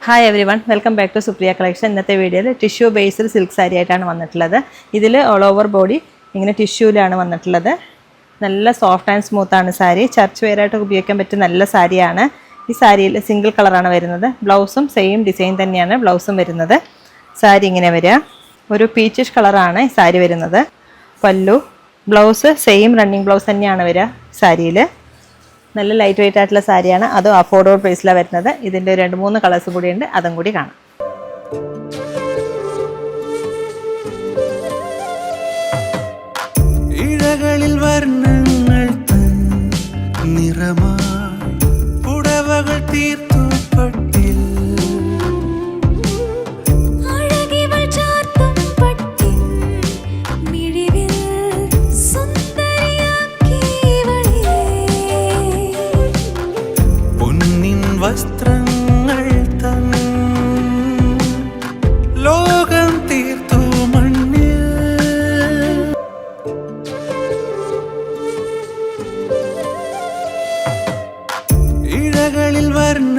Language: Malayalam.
Hi everyone, welcome back to Supriya collection. ഇന്നത്തെ വീഡിയോയിൽ ടിഷ്യൂ ബേസ്ഡ് സിൽക്ക് സാരി ആയിട്ടാണ് വന്നിട്ടുള്ളത്. ഇതിൽ ഓൾ ഓവർ ബോഡി ഇങ്ങനെ ടിഷ്യൂലാണ് വന്നിട്ടുള്ളത്. നല്ല സോഫ്റ്റ് ആൻഡ് സ്മൂത്താണ് സാരി. ചർച്ച് വെയറായിട്ട് ഉപയോഗിക്കാൻ പറ്റിയ നല്ല സാരിയാണ്. ഈ സാരിയിൽ സിംഗിൾ കളറാണ് വരുന്നത്. ബ്ലൗസും സെയിം ഡിസൈൻ തന്നെയാണ് ബ്ലൗസും വരുന്നത്. സാരി ഇങ്ങനെ വരിക, ഒരു പീച്ചിഷ് കളറാണ് ഈ സാരി വരുന്നത്. പല്ലു, ബ്ലൗസ് സെയിം റണ്ണിങ് ബ്ലൗസ് തന്നെയാണ് വരിക സാരിയിൽ. നല്ല ലൈറ്റ് വെയിറ്റ് ആയിട്ടുള്ള സാരിയാണ്. അതും അഫോർഡബിൾ പ്രൈസിലാണ് വരുന്നത്. ഇതിൻ്റെ 2-3 കളേഴ്സ് കൂടിയുണ്ട്, അതും കൂടി കാണാം. ഇഴകളിൽ വർണ്ണങ്ങൾ തൻ നിറമായി പുടവകൾ തീർത്തു പട്ടിൽ വസ്ത്രങ്ങൾ തൻ ലോകം തീർത്തു മണ്ണിൽ. ഇഴകളിൽ വർണ്ണ